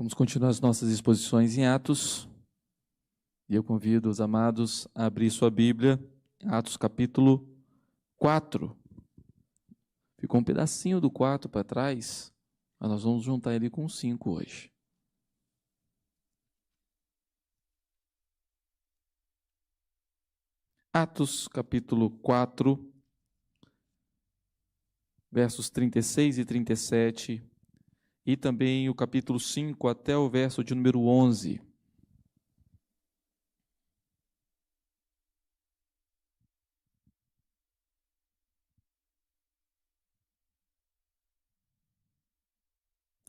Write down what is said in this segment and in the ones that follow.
Vamos continuar as nossas exposições em Atos. E eu convido os amados a abrir sua Bíblia, Atos capítulo 4. Ficou um pedacinho do 4 para trás, mas nós vamos juntar ele com 5 hoje. Atos capítulo 4, versos 36 e 37, e também o capítulo 5 até o verso de número 11.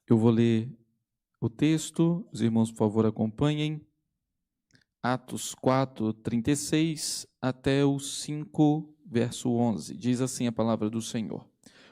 Eu vou ler o texto, os irmãos, por favor, acompanhem. Atos 4, 36 até o 5, verso 11. Diz assim a palavra do Senhor.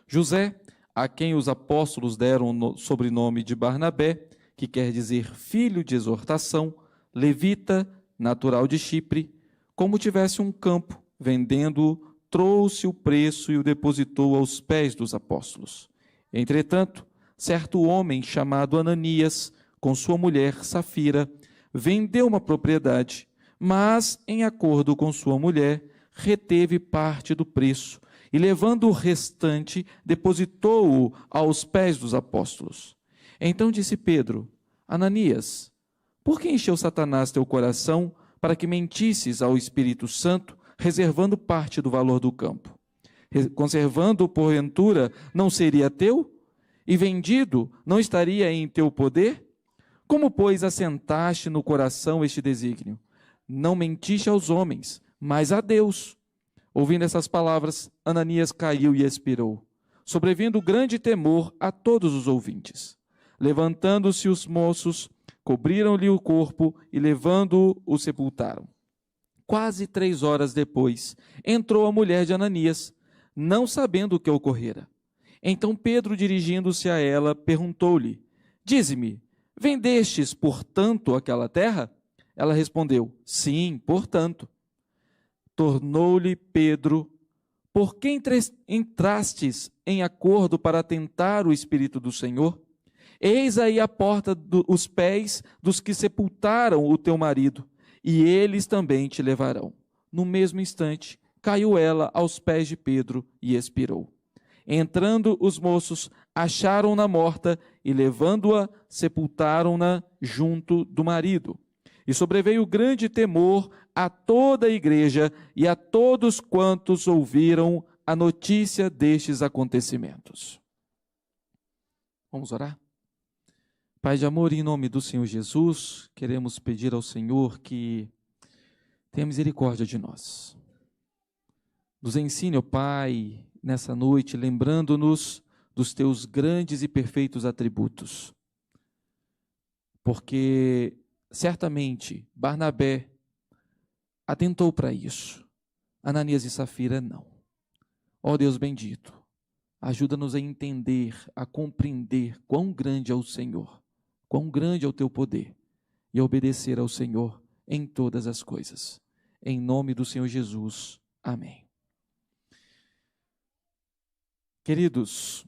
José, a quem os apóstolos deram o sobrenome de Barnabé, que quer dizer filho de exortação, levita, natural de Chipre, como tivesse um campo, vendendo-o, trouxe o preço e o depositou aos pés dos apóstolos. Entretanto, certo homem chamado Ananias, com sua mulher Safira, vendeu uma propriedade, mas, em acordo com sua mulher, reteve parte do preço e, levando o restante, depositou-o aos pés dos apóstolos. Então disse Pedro: Ananias, por que encheu Satanás teu coração para que mentisses ao Espírito Santo, reservando parte do valor do campo? Conservando, porventura, não seria teu? E vendido, não estaria em teu poder? Como, pois, assentaste no coração este desígnio? Não mentiste aos homens, mas a Deus. Ouvindo essas palavras, Ananias caiu e expirou, sobrevindo grande temor a todos os ouvintes. Levantando-se os moços, cobriram-lhe o corpo e, levando-o, o sepultaram. Quase 3 horas depois, entrou a mulher de Ananias, não sabendo o que ocorrera. Então Pedro, dirigindo-se a ela, perguntou-lhe: Dize-me, vendestes, portanto, aquela terra? Ela respondeu: Sim, portanto. Tornou-lhe Pedro: Por que entrastes em acordo para tentar o Espírito do Senhor? Eis aí a porta os pés dos que sepultaram o teu marido, e eles também te levarão. No mesmo instante, caiu ela aos pés de Pedro e expirou. Entrando os moços, acharam-na morta e, levando-a, sepultaram-na junto do marido. E sobreveio grande temor a toda a igreja e a todos quantos ouviram a notícia destes acontecimentos. Vamos orar? Pai de amor, em nome do Senhor Jesus, queremos pedir ao Senhor que tenha misericórdia de nós. Nos ensine, ó Pai, nessa noite, lembrando-nos dos teus grandes e perfeitos atributos. Porque, certamente, Barnabé atentou para isso. Ananias e Safira, não. Ó Deus bendito, ajuda-nos a entender, a compreender quão grande é o Senhor, quão grande é o teu poder, e a obedecer ao Senhor em todas as coisas. Em nome do Senhor Jesus. Amém. Queridos,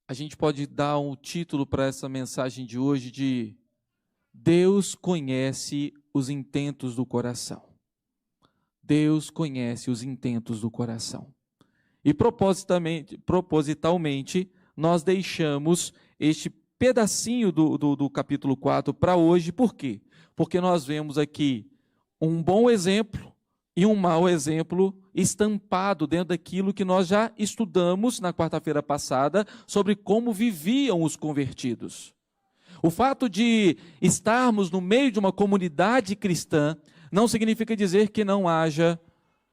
a gente pode dar um título para essa mensagem de hoje de Deus conhece os intentos do coração. Deus conhece os intentos do coração. E propositalmente, nós deixamos este pedacinho do capítulo 4 para hoje. Por quê? Porque nós vemos aqui um bom exemplo e um mau exemplo estampado dentro daquilo que nós já estudamos na quarta-feira passada sobre como viviam os convertidos. O fato de estarmos no meio de uma comunidade cristã não significa dizer que não haja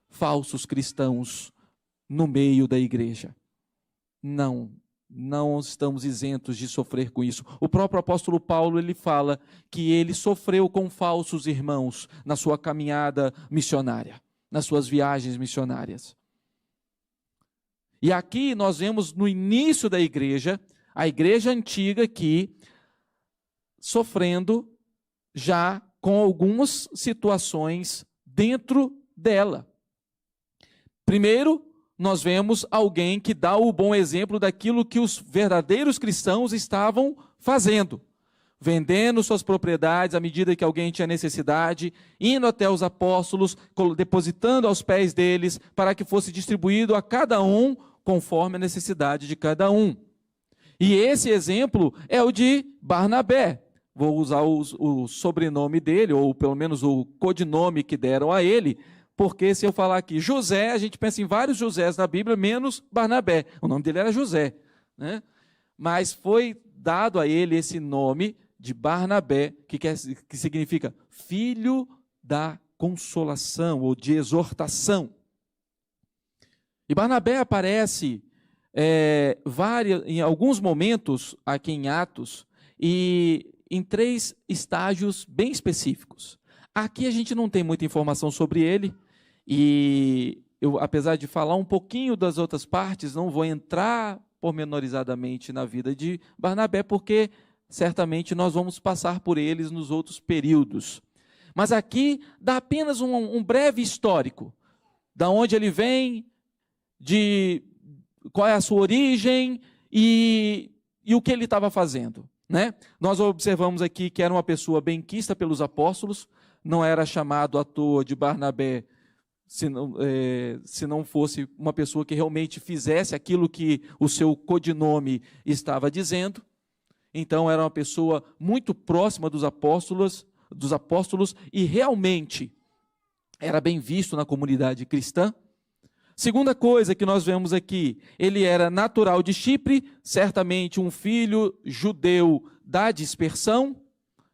falsos cristãos no meio da igreja. Não estamos isentos de sofrer com isso. O próprio apóstolo Paulo, ele fala que ele sofreu com falsos irmãos na sua caminhada missionária, nas suas viagens missionárias. E aqui nós vemos no início da igreja, a igreja antiga aqui, sofrendo já com algumas situações dentro dela. Primeiro, nós vemos alguém que dá o bom exemplo daquilo que os verdadeiros cristãos estavam fazendo. vendendo suas propriedades à medida que alguém tinha necessidade, indo até os apóstolos, depositando aos pés deles, para que fosse distribuído a cada um conforme a necessidade de cada um. E esse exemplo é o de Barnabé. Vou usar o sobrenome dele, ou pelo menos o codinome que deram a ele, porque se eu falar aqui José, a gente pensa em vários Josés na Bíblia, menos Barnabé. O nome dele era José, né? Mas foi dado a ele esse nome de Barnabé, que significa filho da consolação, ou de exortação. E Barnabé aparece em alguns momentos aqui em Atos, e em 3 estágios bem específicos. Aqui a gente não tem muita informação sobre ele, e eu, apesar de falar um pouquinho das outras partes, não vou entrar pormenorizadamente na vida de Barnabé, porque certamente nós vamos passar por eles nos outros períodos. Mas aqui dá apenas um breve histórico, da onde ele vem, de qual é a sua origem e o que ele estava fazendo, né? Nós observamos aqui que era uma pessoa benquista pelos apóstolos, não era chamado à toa de Barnabé, se não fosse uma pessoa que realmente fizesse aquilo que o seu codinome estava dizendo. Então era uma pessoa muito próxima dos apóstolos e realmente era bem visto na comunidade cristã. Segunda coisa que nós vemos aqui, ele era natural de Chipre, certamente um filho judeu da dispersão.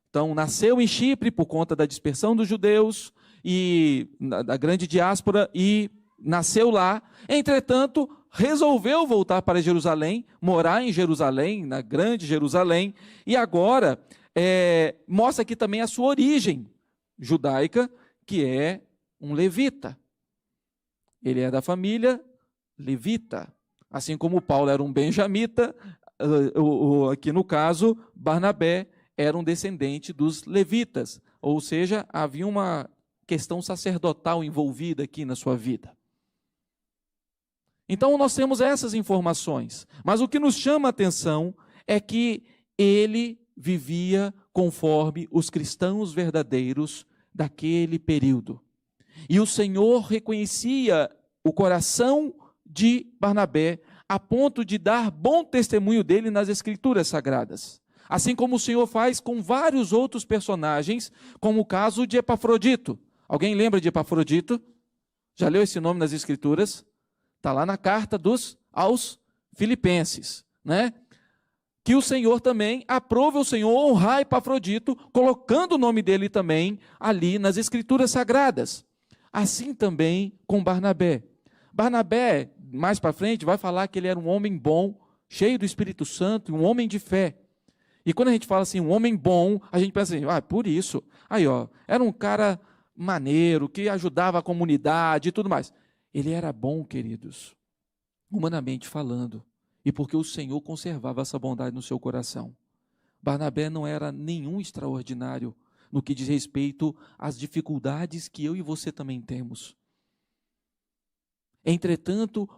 Então nasceu em Chipre por conta da dispersão dos judeus e da grande diáspora, e nasceu lá. Entretanto, resolveu voltar para Jerusalém, morar em Jerusalém, na grande Jerusalém, e agora mostra aqui também a sua origem judaica, que é um levita. Ele é da família levita, assim como Paulo era um benjamita, aqui no caso, Barnabé era um descendente dos levitas, ou seja, havia uma questão sacerdotal envolvida aqui na sua vida. Então nós temos essas informações, mas o que nos chama a atenção é que ele vivia conforme os cristãos verdadeiros daquele período. E o Senhor reconhecia o coração de Barnabé a ponto de dar bom testemunho dele nas Escrituras Sagradas. Assim como o Senhor faz com vários outros personagens, como o caso de Epafrodito. Alguém lembra de Epafrodito? Já leu esse nome nas Escrituras? Está lá na carta aos Filipenses, né? Que o Senhor também, aprove o Senhor honrar Epafrodito, colocando o nome dele também ali nas Escrituras Sagradas. Assim também com Barnabé. Barnabé, mais para frente, vai falar que ele era um homem bom, cheio do Espírito Santo, um homem de fé. E quando a gente fala assim, um homem bom, a gente pensa assim, por isso. Aí, era um cara maneiro, que ajudava a comunidade e tudo mais. Ele era bom, queridos, humanamente falando, e porque o Senhor conservava essa bondade no seu coração. Barnabé não era nenhum extraordinário no que diz respeito às dificuldades que eu e você também temos. Entretanto,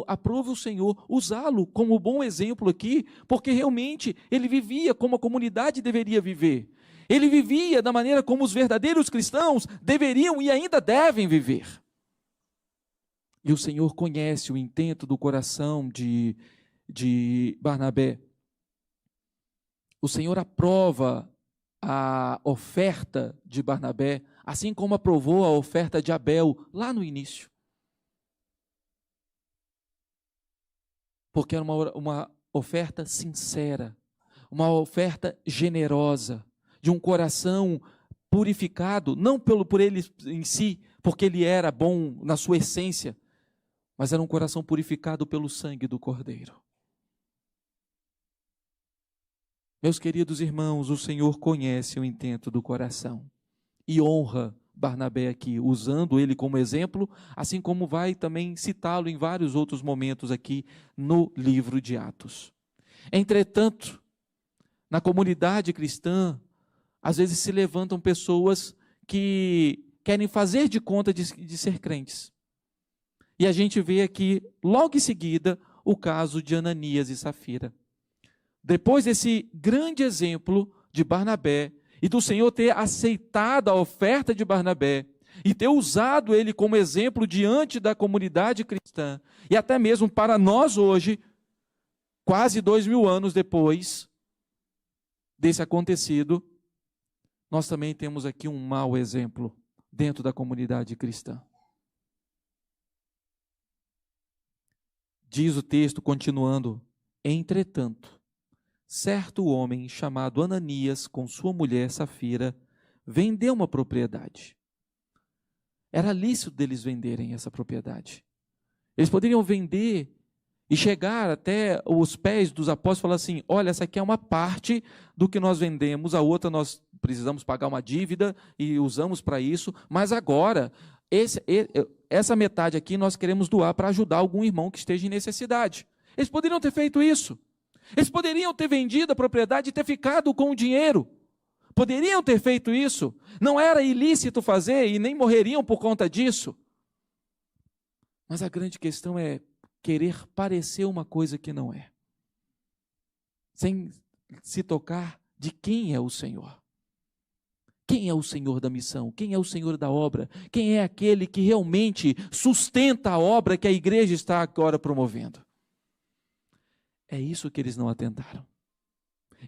aprova o Senhor usá-lo como bom exemplo aqui, porque realmente ele vivia como a comunidade deveria viver. Ele vivia da maneira como os verdadeiros cristãos deveriam e ainda devem viver. E o Senhor conhece o intento do coração de Barnabé. O Senhor aprova a oferta de Barnabé, assim como aprovou a oferta de Abel lá no início. Porque era uma oferta sincera, uma oferta generosa, de um coração purificado, não por ele em si, porque ele era bom na sua essência, mas era um coração purificado pelo sangue do Cordeiro. Meus queridos irmãos, o Senhor conhece o intento do coração e honra Barnabé aqui, usando ele como exemplo, assim como vai também citá-lo em vários outros momentos aqui no livro de Atos. Entretanto, na comunidade cristã, às vezes se levantam pessoas que querem fazer de conta de ser crentes. E a gente vê aqui, logo em seguida, o caso de Ananias e Safira. Depois desse grande exemplo de Barnabé e do Senhor ter aceitado a oferta de Barnabé e ter usado ele como exemplo diante da comunidade cristã e até mesmo para nós hoje, quase 2000 anos depois desse acontecido, nós também temos aqui um mau exemplo dentro da comunidade cristã. Diz o texto, continuando: entretanto, certo homem chamado Ananias, com sua mulher Safira, vendeu uma propriedade. Era lícito deles venderem essa propriedade. Eles poderiam vender e chegar até os pés dos apóstolos e falar assim: olha, essa aqui é uma parte do que nós vendemos, a outra nós precisamos pagar uma dívida e usamos para isso, mas agora, essa metade aqui nós queremos doar para ajudar algum irmão que esteja em necessidade. Eles poderiam ter feito isso. Eles poderiam ter vendido a propriedade e ter ficado com o dinheiro. Poderiam ter feito isso. Não era ilícito fazer e nem morreriam por conta disso. Mas a grande questão é querer parecer uma coisa que não é, sem se tocar de quem é o Senhor. Quem é o Senhor da missão? Quem é o Senhor da obra? Quem é aquele que realmente sustenta a obra que a igreja está agora promovendo? É isso que eles não atentaram.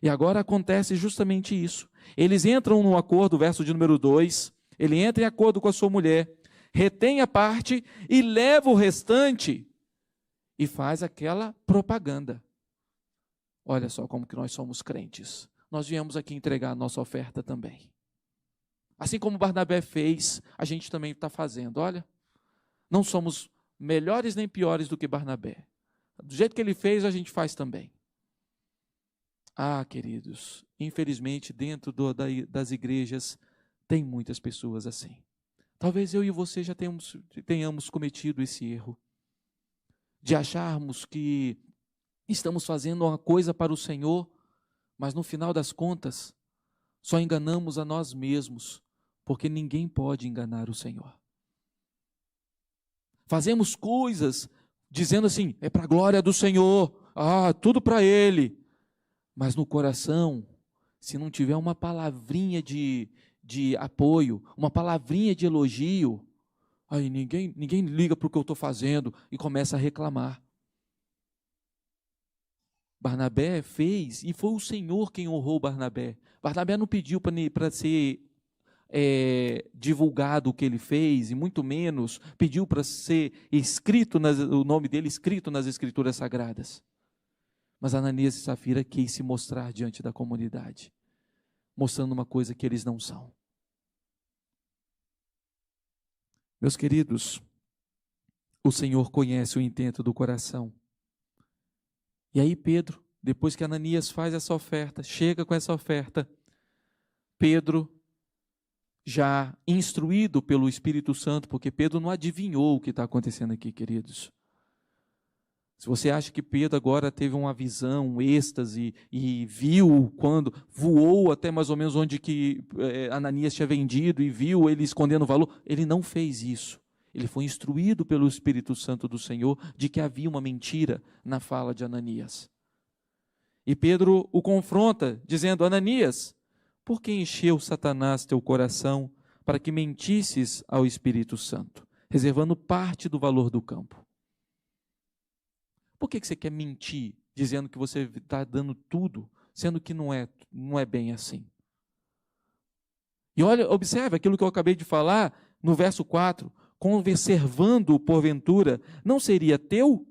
E agora acontece justamente isso. Eles entram num acordo, verso de número 2, ele entra em acordo com a sua mulher, retém a parte e leva o restante e faz aquela propaganda. Olha só como que nós somos crentes. Nós viemos aqui entregar a nossa oferta também. Assim como Barnabé fez, a gente também está fazendo. Olha, não somos melhores nem piores do que Barnabé. Do jeito que ele fez, a gente faz também. Ah, queridos, infelizmente dentro das igrejas tem muitas pessoas assim. Talvez eu e você já tenhamos cometido esse erro de acharmos que estamos fazendo uma coisa para o Senhor, mas no final das contas só enganamos a nós mesmos, porque ninguém pode enganar o Senhor. Fazemos coisas dizendo assim, é para a glória do Senhor, tudo para Ele. Mas no coração, se não tiver uma palavrinha de apoio, uma palavrinha de elogio, aí ninguém liga para o que eu estou fazendo e começa a reclamar. Barnabé fez, e foi o Senhor quem honrou Barnabé. Barnabé não pediu para ser divulgado o que ele fez, e muito menos pediu para ser escrito, o nome dele escrito nas Escrituras Sagradas. Mas Ananias e Safira quis se mostrar diante da comunidade, mostrando uma coisa que eles não são. Meus queridos, o Senhor conhece o intento do coração. E aí Pedro, depois que Ananias faz essa oferta, chega com essa oferta, Pedro, já instruído pelo Espírito Santo, porque Pedro não adivinhou o que está acontecendo aqui, queridos. Se você acha que Pedro agora teve uma visão, um êxtase, e viu quando voou até mais ou menos onde que Ananias tinha vendido, e viu ele escondendo o valor, ele não fez isso. Ele foi instruído pelo Espírito Santo do Senhor de que havia uma mentira na fala de Ananias. E Pedro o confronta, dizendo: Ananias, por que encheu Satanás teu coração para que mentisses ao Espírito Santo, reservando parte do valor do campo? Por que você quer mentir, dizendo que você está dando tudo, sendo que não é bem assim? E olha, observe aquilo que eu acabei de falar no verso 4, conservando-o porventura, não seria teu?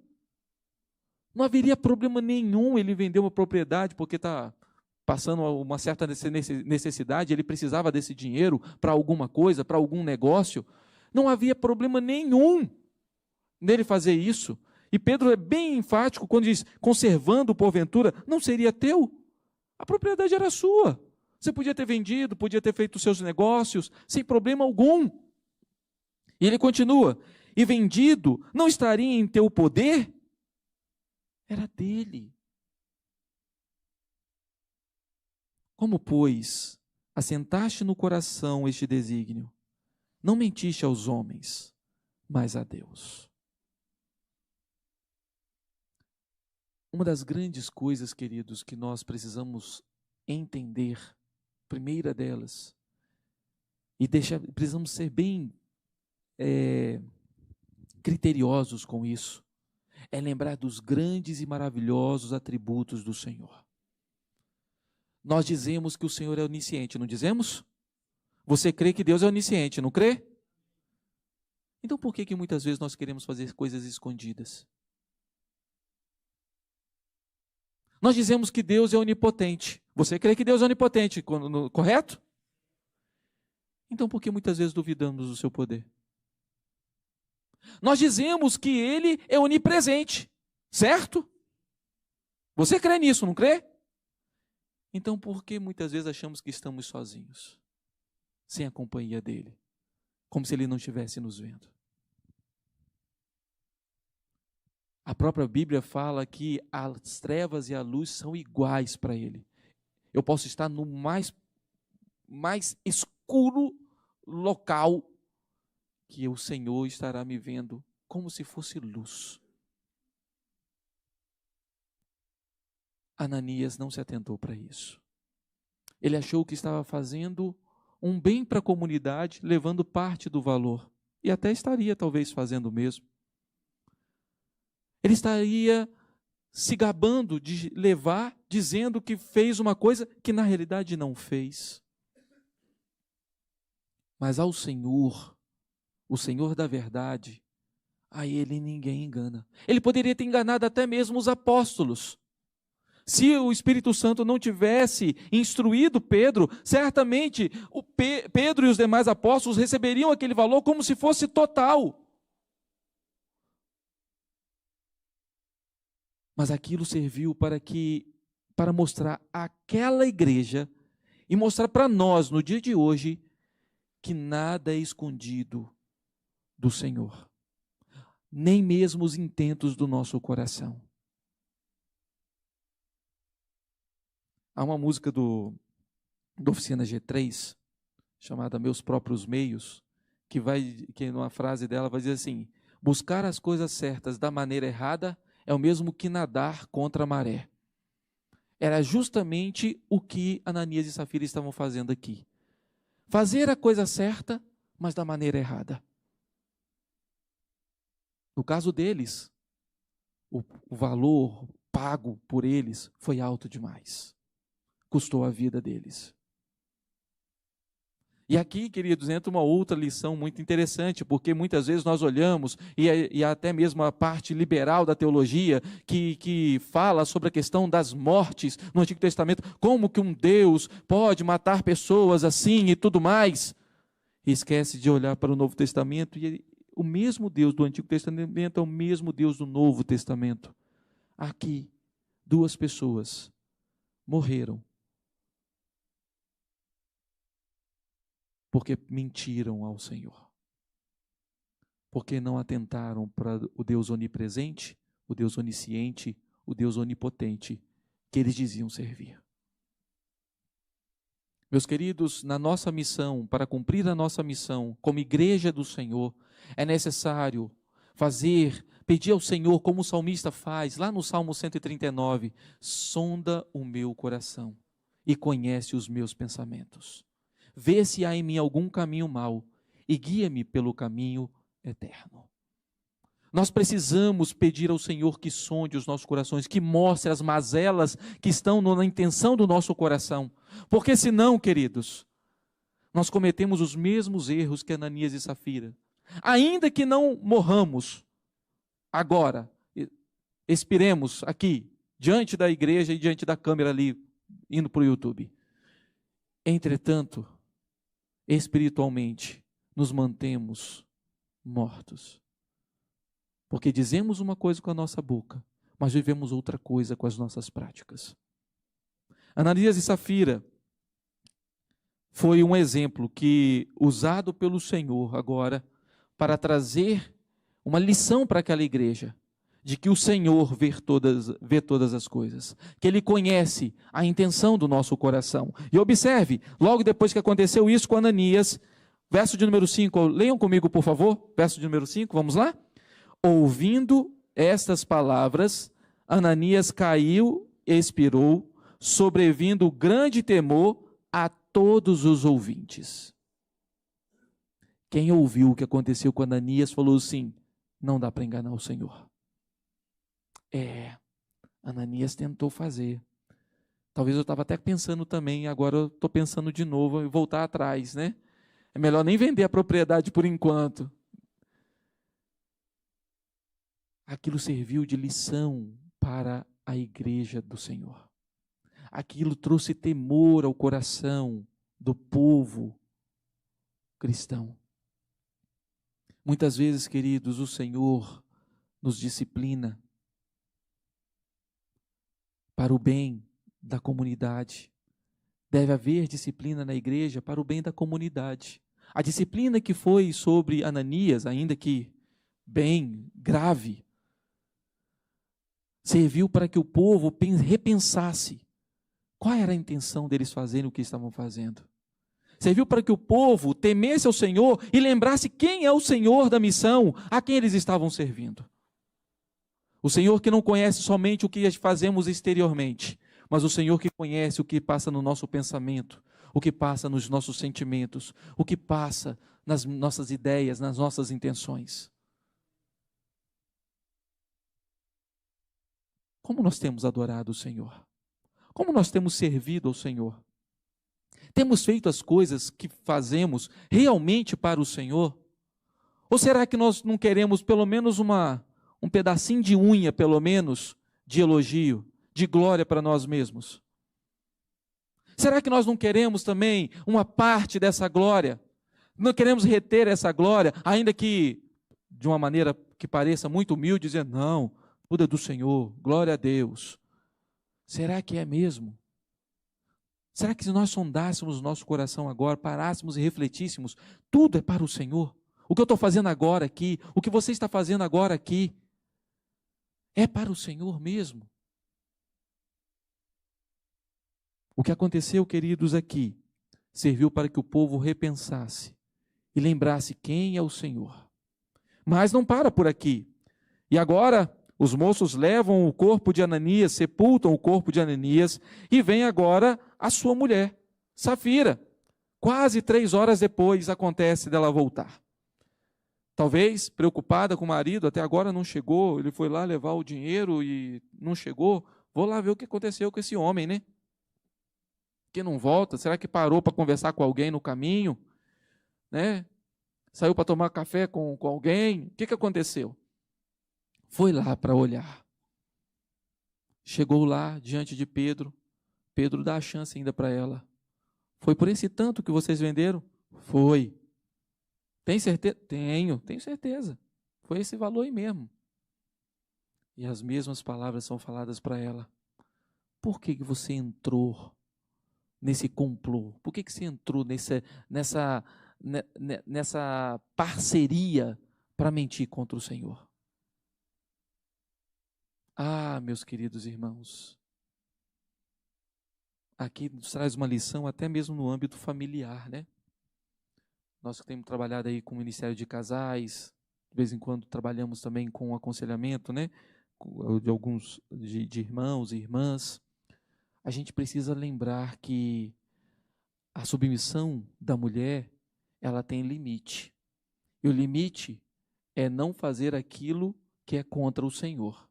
Não haveria problema nenhum ele vender uma propriedade porque está passando uma certa necessidade, ele precisava desse dinheiro para alguma coisa, para algum negócio. Não havia problema nenhum nele fazer isso. E Pedro é bem enfático quando diz, conservando porventura, não seria teu? A propriedade era sua. Você podia ter vendido, podia ter feito os seus negócios, sem problema algum. E ele continua, e vendido, não estaria em teu poder? Era dele. Como, pois, assentaste no coração este desígnio? Não mentiste aos homens, mas a Deus. Uma das grandes coisas, queridos, que nós precisamos entender primeira delas, e precisamos ser bem criteriosos com isso, é lembrar dos grandes e maravilhosos atributos do Senhor. Nós dizemos que o Senhor é onisciente, não dizemos? Você crê que Deus é onisciente, não crê? Então por que muitas vezes nós queremos fazer coisas escondidas? Nós dizemos que Deus é onipotente. Você crê que Deus é onipotente, correto? Então por que muitas vezes duvidamos do seu poder? Nós dizemos que Ele é onipresente, certo? Você crê nisso, não crê? Então por que muitas vezes achamos que estamos sozinhos, sem a companhia dEle, como se Ele não estivesse nos vendo? A própria Bíblia fala que as trevas e a luz são iguais para Ele. Eu posso estar no mais escuro local, que o Senhor estará me vendo como se fosse luz. Ananias não se atentou para isso. Ele achou que estava fazendo um bem para a comunidade, levando parte do valor. E até estaria talvez fazendo o mesmo. Ele estaria se gabando de levar, dizendo que fez uma coisa que na realidade não fez. Mas ao Senhor, o Senhor da verdade, a Ele ninguém engana. Ele poderia ter enganado até mesmo os apóstolos. Se o Espírito Santo não tivesse instruído Pedro, certamente Pedro e os demais apóstolos receberiam aquele valor como se fosse total. Mas aquilo serviu para mostrar àquela igreja e mostrar para nós, no dia de hoje, que nada é escondido do Senhor, nem mesmo os intentos do nosso coração. Há uma música da Oficina G3, chamada Meus Próprios Meios, que numa frase dela vai dizer assim: buscar as coisas certas da maneira errada é o mesmo que nadar contra a maré. Era justamente o que Ananias e Safira estavam fazendo aqui. Fazer a coisa certa, mas da maneira errada. No caso deles, o valor pago por eles foi alto demais. Custou a vida deles. E aqui, queridos, entra uma outra lição muito interessante, porque muitas vezes nós olhamos, e até mesmo a parte liberal da teologia, que fala sobre a questão das mortes no Antigo Testamento, como que um Deus pode matar pessoas assim e tudo mais, e esquece de olhar para o Novo Testamento, e o mesmo Deus do Antigo Testamento é o mesmo Deus do Novo Testamento. Aqui, 2 pessoas morreram porque mentiram ao Senhor, porque não atentaram para o Deus onipresente, o Deus onisciente, o Deus onipotente, que eles diziam servir. Meus queridos, na nossa missão, para cumprir a nossa missão, como igreja do Senhor, é necessário pedir ao Senhor, como o salmista faz, lá no Salmo 139, sonda o meu coração e conhece os meus pensamentos. Vê se há em mim algum caminho mau e guia-me pelo caminho eterno. Nós precisamos pedir ao Senhor que sonde os nossos corações, que mostre as mazelas que estão na intenção do nosso coração. Porque senão, queridos, nós cometemos os mesmos erros que Ananias e Safira. Ainda que não morramos agora, expiremos aqui, diante da igreja e diante da câmera ali, indo para o YouTube. Entretanto, espiritualmente, nos mantemos mortos. Porque dizemos uma coisa com a nossa boca, mas vivemos outra coisa com as nossas práticas. Ananias e Safira foi um exemplo usado pelo Senhor agora para trazer uma lição para aquela igreja, de que o Senhor vê todas as coisas, que Ele conhece a intenção do nosso coração. E observe, logo depois que aconteceu isso com Ananias, verso de número 5, leiam comigo por favor, verso de número 5, vamos lá? Ouvindo estas palavras, Ananias caiu e expirou, sobrevindo grande temor a todos os ouvintes. Quem ouviu o que aconteceu com Ananias falou assim: não dá para enganar o Senhor. Ananias tentou fazer. Talvez eu estava até pensando também, agora eu estou pensando de novo em voltar atrás, né? É melhor nem vender a propriedade por enquanto. Aquilo serviu de lição para a igreja do Senhor. Aquilo trouxe temor ao coração do povo cristão. Muitas vezes, queridos, o Senhor nos disciplina para o bem da comunidade. Deve haver disciplina na igreja para o bem da comunidade. A disciplina que foi sobre Ananias, ainda que bem grave, serviu para que o povo repensasse qual era a intenção deles fazerem o que estavam fazendo. Serviu para que o povo temesse ao Senhor e lembrasse quem é o Senhor da missão a quem eles estavam servindo. O Senhor que não conhece somente o que fazemos exteriormente, mas o Senhor que conhece o que passa no nosso pensamento, o que passa nos nossos sentimentos, o que passa nas nossas ideias, nas nossas intenções. Como nós temos adorado o Senhor? Como nós temos servido ao Senhor? Temos feito as coisas que fazemos realmente para o Senhor? Ou será que nós não queremos pelo menos um pedacinho de unha, pelo menos, de elogio, de glória para nós mesmos? Será que nós não queremos também uma parte dessa glória? Não queremos reter essa glória, ainda que de uma maneira que pareça muito humilde, dizendo, não, tudo é do Senhor, glória a Deus. Será que é mesmo? Será que se nós sondássemos o nosso coração agora, parássemos e refletíssemos, tudo é para o Senhor? O que eu estou fazendo agora aqui, o que você está fazendo agora aqui, é para o Senhor mesmo? O que aconteceu, queridos, aqui, serviu para que o povo repensasse e lembrasse quem é o Senhor. Mas não para por aqui. E agora, os moços levam o corpo de Ananias, sepultam o corpo de Ananias, e vem agora a sua mulher, Safira. Quase 3 horas depois acontece dela voltar. Talvez preocupada com o marido, até agora não chegou, ele foi lá levar o dinheiro e não chegou. Vou lá ver o que aconteceu com esse homem, né? Que não volta, será que parou para conversar com alguém no caminho? Né? Saiu para tomar café com alguém? O que aconteceu? Foi lá para olhar. Chegou lá diante de Pedro. Pedro dá a chance ainda para ela. Foi por esse tanto que vocês venderam? Foi. Tem certeza? Tenho certeza. Foi esse valor aí mesmo. E as mesmas palavras são faladas para ela. Por que você entrou nesse complô? Por que você entrou nessa parceria para mentir contra o Senhor? Ah, meus queridos irmãos, aqui nos traz uma lição até mesmo no âmbito familiar, né? Nós que temos trabalhado aí com o Ministério de Casais, de vez em quando trabalhamos também com aconselhamento, né? De alguns de irmãos e irmãs. A gente precisa lembrar que a submissão da mulher, ela tem limite. E o limite é não fazer aquilo que é contra o Senhor.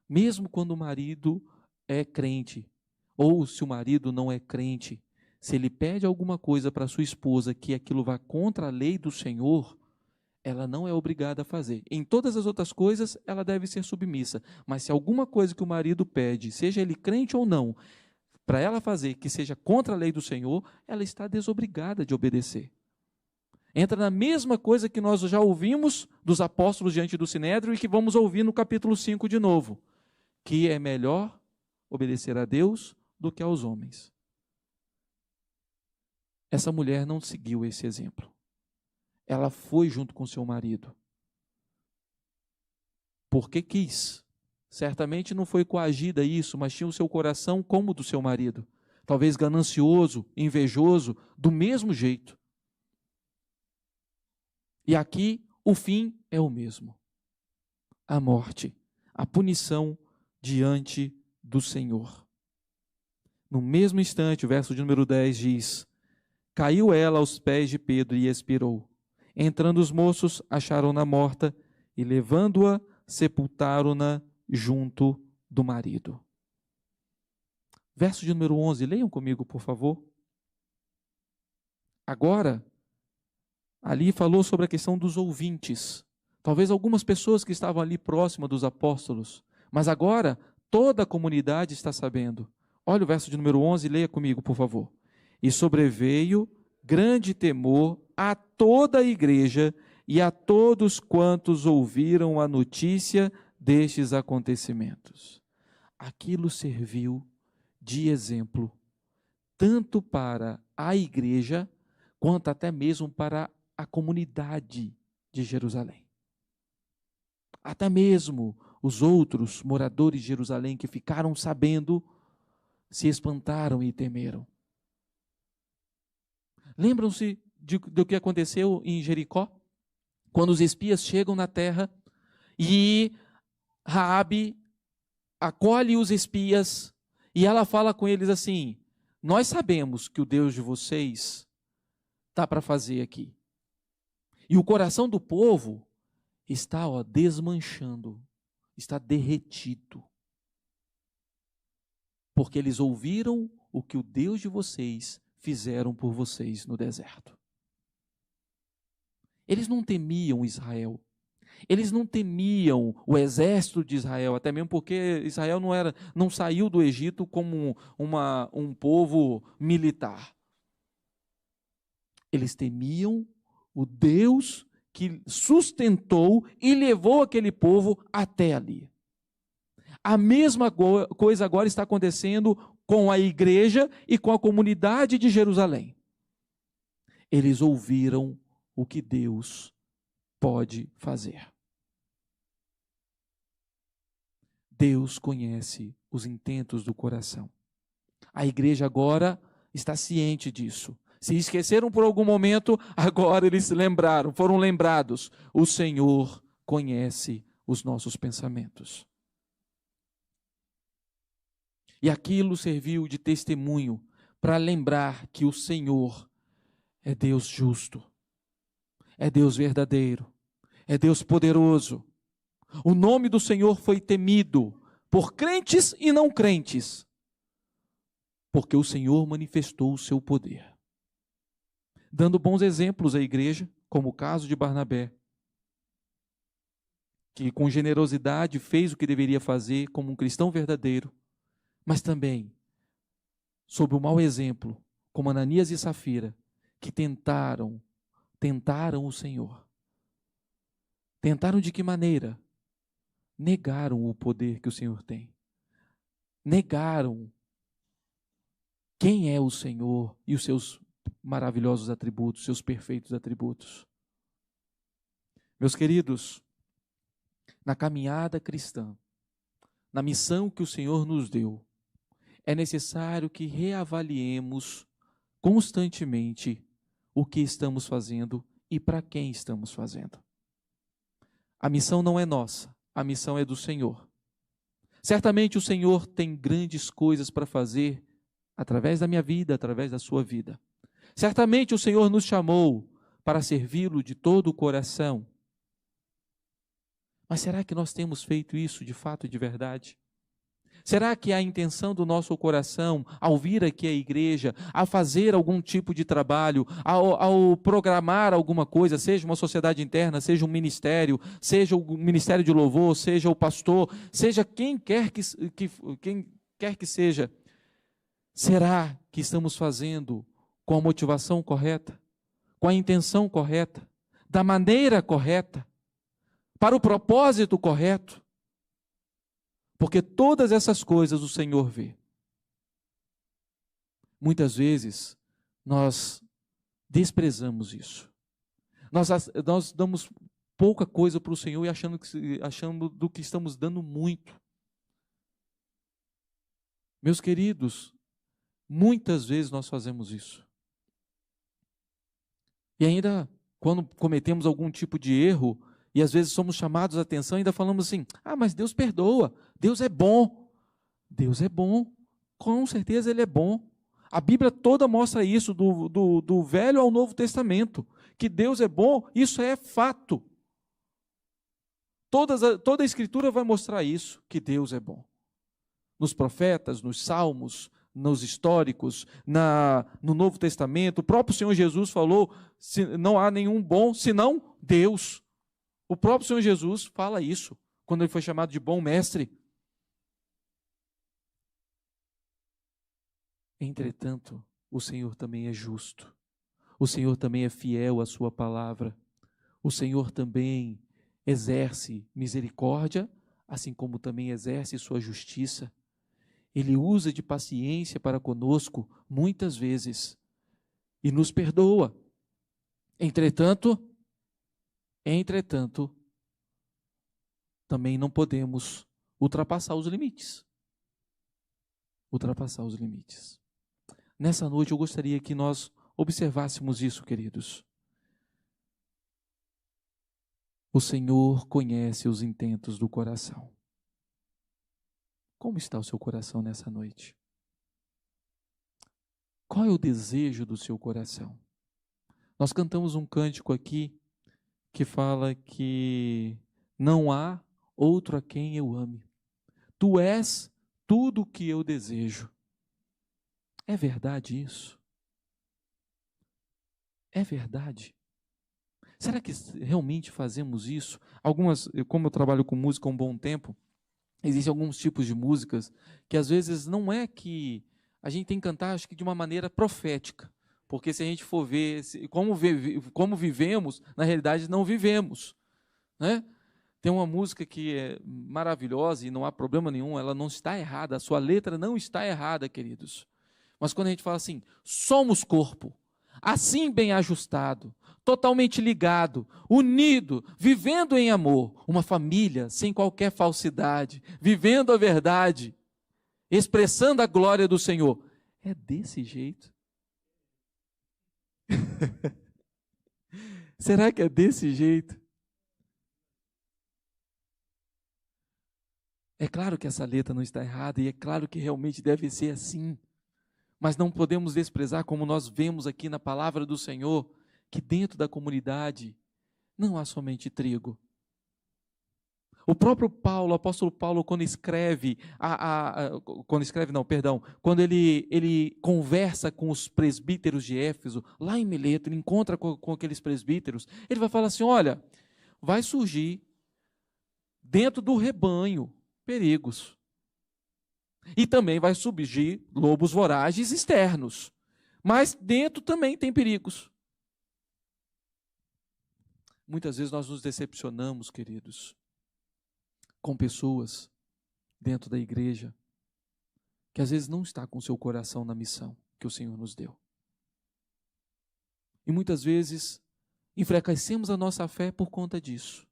Mesmo quando o marido é crente, ou se o marido não é crente, se ele pede alguma coisa para sua esposa que aquilo vá contra a lei do Senhor, ela não é obrigada a fazer. Em todas as outras coisas, ela deve ser submissa. Mas se alguma coisa que o marido pede, seja ele crente ou não, para ela fazer que seja contra a lei do Senhor, ela está desobrigada de obedecer. Entra na mesma coisa que nós já ouvimos dos apóstolos diante do Sinédrio e que vamos ouvir no capítulo 5 de novo, que é melhor obedecer a Deus do que aos homens. Essa mulher não seguiu esse exemplo. Ela foi junto com seu marido. Porque quis. Certamente não foi coagida isso, mas tinha o seu coração como o do seu marido. Talvez ganancioso, invejoso, do mesmo jeito. E aqui o fim é o mesmo. A morte, a punição diante do Senhor. No mesmo instante, o verso de número 10 diz: caiu ela aos pés de Pedro e expirou. Entrando os moços, acharam-na morta e, levando-a, sepultaram-na junto do marido. Verso de número 11, leiam comigo, por favor. Agora, ali falou sobre a questão dos ouvintes. Talvez algumas pessoas que estavam ali próximas dos apóstolos. Mas agora, toda a comunidade está sabendo. Olha o verso de número 11, leia comigo, por favor. E sobreveio grande temor a toda a igreja e a todos quantos ouviram a notícia destes acontecimentos. Aquilo serviu de exemplo, tanto para a igreja, quanto até mesmo para a comunidade de Jerusalém. Até mesmo os outros moradores de Jerusalém que ficaram sabendo, se espantaram e temeram. Lembram-se do que aconteceu em Jericó? Quando os espias chegam na terra e Raabe acolhe os espias e ela fala com eles assim: nós sabemos que o Deus de vocês está para fazer aqui. E o coração do povo está desmanchando, está derretido. Porque eles ouviram o que o Deus de vocês fizeram por vocês no deserto. Eles não temiam Israel. Eles não temiam o exército de Israel, até mesmo porque Israel não saiu do Egito como um povo militar. Eles temiam o Deus que sustentou e levou aquele povo até ali. A mesma coisa agora está acontecendo com a igreja e com a comunidade de Jerusalém. Eles ouviram o que Deus pode fazer. Deus conhece os intentos do coração. A igreja agora está ciente disso. Se esqueceram por algum momento, agora eles se lembraram, foram lembrados. O Senhor conhece os nossos pensamentos. E aquilo serviu de testemunho para lembrar que o Senhor é Deus justo, é Deus verdadeiro, é Deus poderoso. O nome do Senhor foi temido por crentes e não crentes, porque o Senhor manifestou o seu poder. Dando bons exemplos à igreja, como o caso de Barnabé, que com generosidade fez o que deveria fazer como um cristão verdadeiro, mas também sob o mau exemplo, como Ananias e Safira, que tentaram o Senhor. Tentaram de que maneira? Negaram o poder que o Senhor tem. Negaram quem é o Senhor e os seus maravilhosos atributos, seus perfeitos atributos. Meus queridos, na caminhada cristã, na missão que o Senhor nos deu, é necessário que reavaliemos constantemente o que estamos fazendo e para quem estamos fazendo. A missão não é nossa, a missão é do Senhor. Certamente o Senhor tem grandes coisas para fazer através da minha vida, através da sua vida. Certamente o Senhor nos chamou para servi-lo de todo o coração. Mas será que nós temos feito isso de fato e de verdade? Será que a intenção do nosso coração, ao vir aqui à igreja, a fazer algum tipo de trabalho, ao programar alguma coisa, seja uma sociedade interna, seja um ministério, seja o ministério de louvor, seja o pastor, seja quem quer que seja, será que estamos fazendo com a motivação correta, com a intenção correta, da maneira correta, para o propósito correto? Porque todas essas coisas o Senhor vê. Muitas vezes nós desprezamos isso. Nós damos pouca coisa para o Senhor e achando do que estamos dando muito. Meus queridos, muitas vezes nós fazemos isso. E ainda, quando cometemos algum tipo de erro, e às vezes somos chamados a atenção, ainda falamos assim: mas Deus perdoa, Deus é bom. Deus é bom, Com certeza ele é bom. A Bíblia toda mostra isso, do Velho ao Novo Testamento. Que Deus é bom, isso é fato. Toda a Escritura vai mostrar isso, que Deus é bom. Nos profetas, nos salmos, nos históricos, no Novo Testamento, o próprio Senhor Jesus falou, não há nenhum bom senão Deus. O próprio Senhor Jesus fala isso, quando ele foi chamado de bom mestre. Entretanto, o Senhor também é justo. O Senhor também é fiel à sua palavra. O Senhor também exerce misericórdia, assim como também exerce sua justiça. Ele usa de paciência para conosco muitas vezes e nos perdoa. Entretanto, também não podemos ultrapassar os limites. Ultrapassar os limites. Nessa noite eu gostaria que nós observássemos isso, queridos. O Senhor conhece os intentos do coração. Como está o seu coração nessa noite? Qual é o desejo do seu coração? Nós cantamos um cântico aqui que fala que não há outro a quem eu ame. Tu és tudo o que eu desejo. É verdade isso? É verdade? Será que realmente fazemos isso? Como eu trabalho com música há um bom tempo, existem alguns tipos de músicas que às vezes não é que a gente tem que cantar, acho que de uma maneira profética. Porque se a gente for ver como vivemos, na realidade não vivemos. Né? Tem uma música que é maravilhosa e não há problema nenhum, ela não está errada, a sua letra não está errada, queridos. Mas quando a gente fala assim, somos corpo, assim bem ajustado, totalmente ligado, unido, vivendo em amor, uma família sem qualquer falsidade, vivendo a verdade, expressando a glória do Senhor. É desse jeito? Será que é desse jeito? É claro que essa letra não está errada e é claro que realmente deve ser assim. Mas não podemos desprezar, como nós vemos aqui na palavra do Senhor, que dentro da comunidade não há somente trigo. O próprio Paulo, o apóstolo Paulo, quando quando ele conversa com os presbíteros de Éfeso, lá em Mileto, ele encontra com aqueles presbíteros, ele vai falar assim, olha, vai surgir dentro do rebanho perigos. E também vai surgir lobos vorazes externos. Mas dentro também tem perigos. Muitas vezes nós nos decepcionamos, queridos, com pessoas dentro da igreja que às vezes não está com seu coração na missão que o Senhor nos deu. E muitas vezes enfraquecemos a nossa fé por conta disso.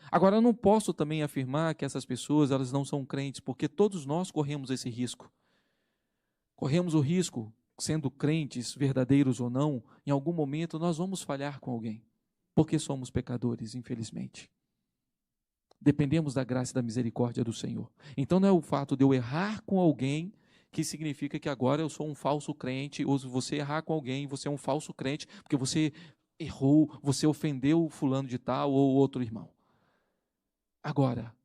Agora, eu não posso também afirmar que essas pessoas elas não são crentes, porque todos nós corremos esse risco. Corremos o risco, sendo crentes, verdadeiros ou não, em algum momento nós vamos falhar com alguém, porque somos pecadores, infelizmente. Dependemos da graça e da misericórdia do Senhor. Então não é o fato de eu errar com alguém que significa que agora eu sou um falso crente, ou se você errar com alguém, você é um falso crente, porque você errou, você ofendeu o fulano de tal ou outro irmão. Agora,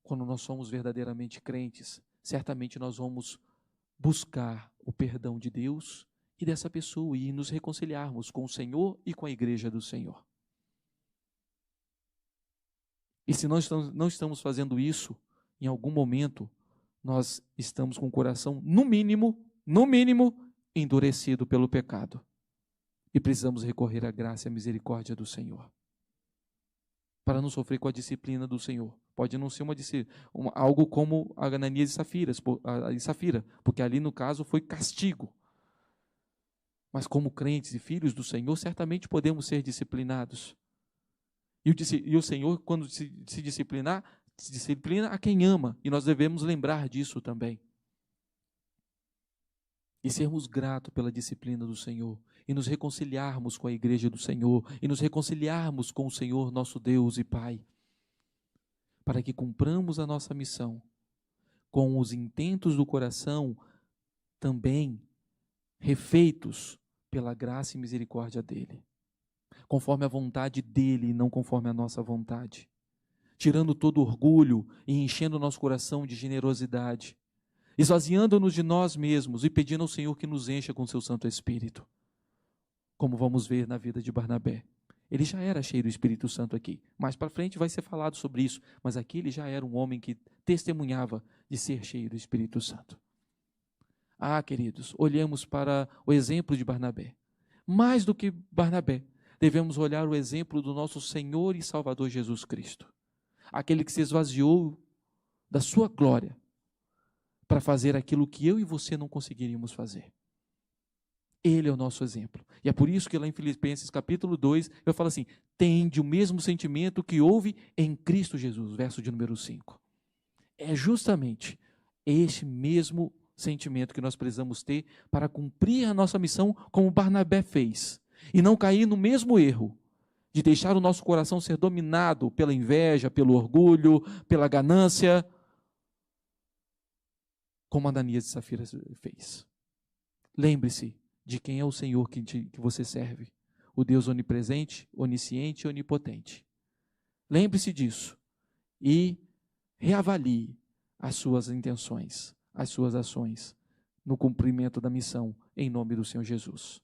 quando nós somos verdadeiramente crentes, certamente nós vamos buscar o perdão de Deus e dessa pessoa e nos reconciliarmos com o Senhor e com a igreja do Senhor. E se nós não estamos fazendo isso, em algum momento, nós estamos com o coração, no mínimo, endurecido pelo pecado. E precisamos recorrer à graça e à misericórdia do Senhor. Para não sofrer com a disciplina do Senhor. Pode não ser algo como a Ananias e Safira, porque ali no caso foi castigo. Mas como crentes e filhos do Senhor, certamente podemos ser disciplinados. E o Senhor, quando se disciplina a quem ama, e nós devemos lembrar disso também. E sermos gratos pela disciplina do Senhor, e nos reconciliarmos com a igreja do Senhor, e nos reconciliarmos com o Senhor, nosso Deus e Pai, para que cumpramos a nossa missão com os intentos do coração também refeitos pela graça e misericórdia dele, conforme a vontade dele e não conforme a nossa vontade, tirando todo orgulho e enchendo o nosso coração de generosidade, esvaziando-nos de nós mesmos e pedindo ao Senhor que nos encha com seu Santo Espírito, como vamos ver na vida de Barnabé. Ele já era cheio do Espírito Santo aqui. Mais para frente vai ser falado sobre isso. Mas aqui ele já era um homem que testemunhava de ser cheio do Espírito Santo. Ah, queridos, olhemos para o exemplo de Barnabé. Mais do que Barnabé, devemos olhar o exemplo do nosso Senhor e Salvador Jesus Cristo. Aquele que se esvaziou da sua glória para fazer aquilo que eu e você não conseguiríamos fazer. Ele é o nosso exemplo. E é por isso que lá em Filipenses capítulo 2, eu falo assim, tende o mesmo sentimento que houve em Cristo Jesus, verso de número 5. É justamente este mesmo sentimento que nós precisamos ter para cumprir a nossa missão como Barnabé fez. E não cair no mesmo erro de deixar o nosso coração ser dominado pela inveja, pelo orgulho, pela ganância, como Ananias e Safira fez. Lembre-se de quem é o Senhor que você serve, o Deus onipresente, onisciente e onipotente. Lembre-se disso e reavalie as suas intenções, as suas ações no cumprimento da missão em nome do Senhor Jesus.